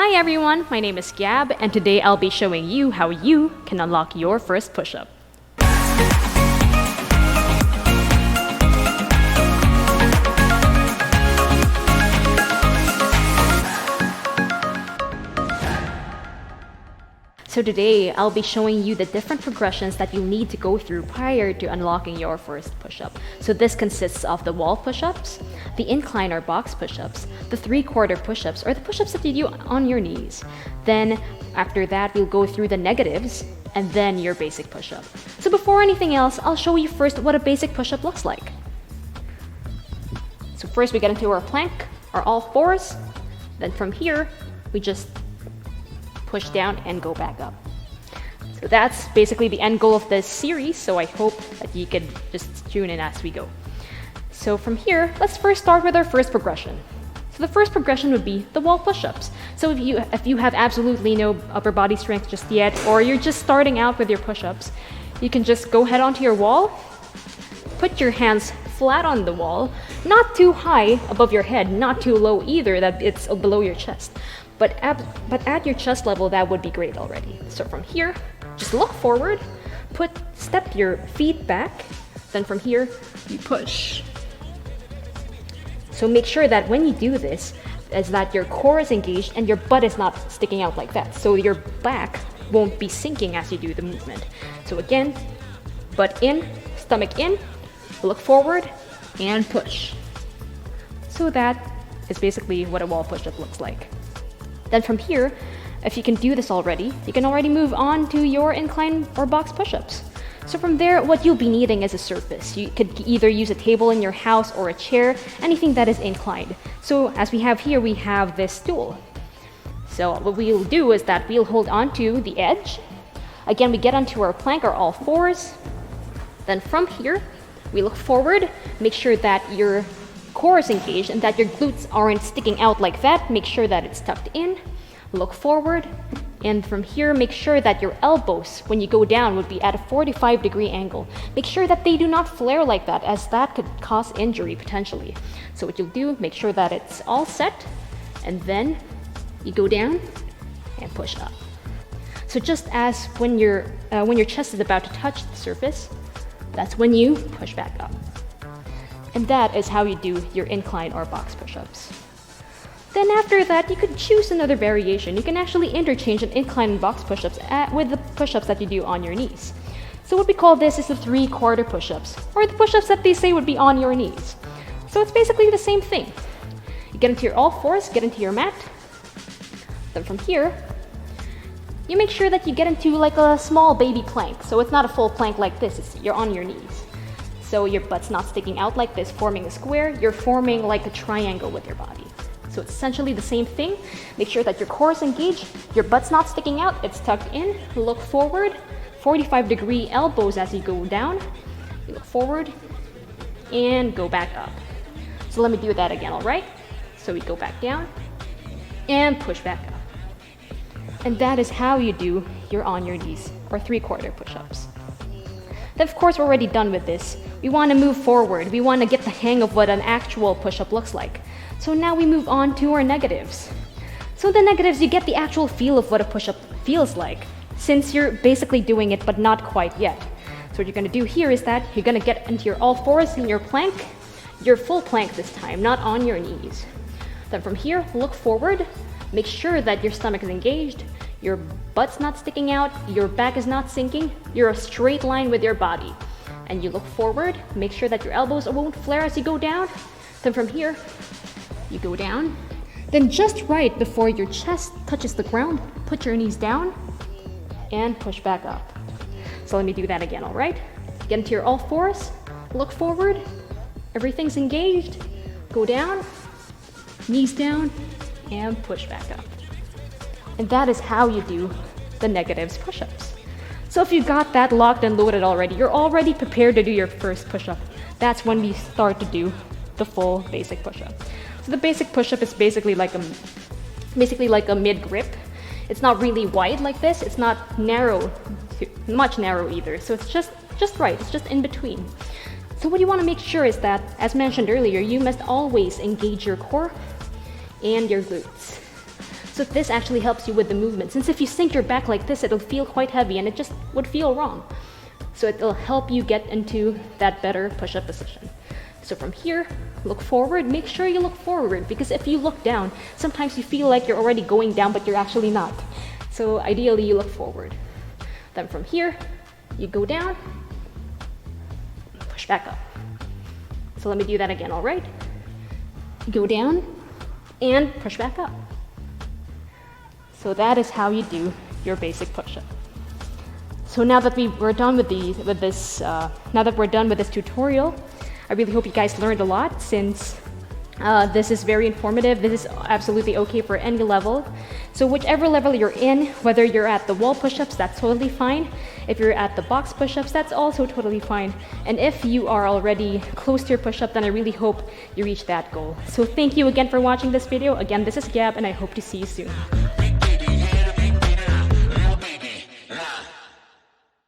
Hi everyone, my name is Gab, and today I'll be showing you how you can unlock your first push-up. So today, I'll be showing you the different progressions that you need to go through prior to unlocking your first push-up. So this consists of the wall push-ups, the incline or box push-ups, the three-quarter push-ups, or the push-ups that you do on your knees. Then, after that, we'll go through the negatives, and then your basic push-up. So before anything else, I'll show you first what a basic push-up looks like. So first we get into our plank, or all fours. Then from here, we just push down and go back up. So that's basically the end goal of this series, so I hope that you could just tune in as we go. So from here, let's first start with our first progression. So the first progression would be the wall push-ups. So if you have absolutely no upper body strength just yet, or you're just starting out with your push-ups, you can just go head onto your wall, put your hands flat on the wall, not too high above your head, not too low either that it's below your chest. But at your chest level, that would be great already. So from here, just look forward, step your feet back, then from here, you push. So make sure that when you do this, is that your core is engaged and your butt is not sticking out like that. So your back won't be sinking as you do the movement. So again, butt in, stomach in, look forward, and push. So that is basically what a wall push-up looks like. Then from here, if you can do this already, you can already move on to your incline or box push-ups. So from there, what you'll be needing is a surface. You could either use a table in your house or a chair, anything that is inclined. So as we have here, we have this stool. So what we'll do is that we'll hold onto the edge. Again, we get onto our plank or all fours. Then from here, we look forward, make sure that your core is engaged and that your glutes aren't sticking out like that. Make sure that it's tucked in, look forward, and from here make sure that your elbows when you go down would be at a 45-degree angle. Make sure that they do not flare like that, as that could cause injury potentially. So what you'll do, make sure that it's all set, and then you go down and push up. So just as when your chest is about to touch the surface, that's when you push back up. And that is how you do your incline or box push-ups. Then after that, you could choose another variation. You can actually interchange an incline and box push-ups with the push-ups that you do on your knees. So what we call this is the three-quarter push-ups, or the push-ups that they say would be on your knees. So it's basically the same thing. You get into your all fours, get into your mat. Then from here, you make sure that you get into like a small baby plank. So it's not a full plank like this, you're on your knees. So your butt's not sticking out like this, forming a square. You're forming like a triangle with your body. So it's essentially the same thing. Make sure that your core is engaged, your butt's not sticking out, it's tucked in. Look forward, 45-degree elbows as you go down. You look forward and go back up. So let me do that again, all right? So we go back down and push back up. And that is how you do your on your knees or three-quarter push-ups. Then of course we're already done with this. We want to move forward. We want to get the hang of what an actual push-up looks like. So now we move on to our negatives. So the negatives, you get the actual feel of what a push-up feels like, since you're basically doing it but not quite yet. So what you're going to do here is that you're going to get into your all fours in your plank, your full plank this time, not on your knees. Then from here, look forward, make sure that your stomach is engaged, your butt's not sticking out, your back is not sinking, you're a straight line with your body. And you look forward, make sure that your elbows won't flare as you go down. Then from here, you go down. Then just right before your chest touches the ground, put your knees down and push back up. So let me do that again, all right? Get into your all fours, look forward, everything's engaged, go down, knees down, and push back up. And that is how you do the negatives push-ups. So if you got that locked and loaded already, you're already prepared to do your first push-up. That's when we start to do the full basic push-up. So the basic push-up is basically like a mid-grip. It's not really wide like this. It's not narrow, much narrow either. So it's just right. It's just in between. So what you want to make sure is that, as mentioned earlier, you must always engage your core and your glutes. So this actually helps you with the movement. Since if you sink your back like this, it'll feel quite heavy and it just would feel wrong. So it'll help you get into that better push-up position. So from here, look forward. Make sure you look forward, because if you look down, sometimes you feel like you're already going down, but you're actually not. So ideally, you look forward. Then from here, you go down, push back up. So let me do that again, all right? Go down and push back up. So that is how you do your basic push-up. So now that we're done with this tutorial, I really hope you guys learned a lot, since this is very informative. This is absolutely okay for any level. So whichever level you're in, whether you're at the wall push-ups, that's totally fine. If you're at the box push-ups, that's also totally fine. And if you are already close to your push-up, then I really hope you reach that goal. So thank you again for watching this video. Again, this is Gab, and I hope to see you soon.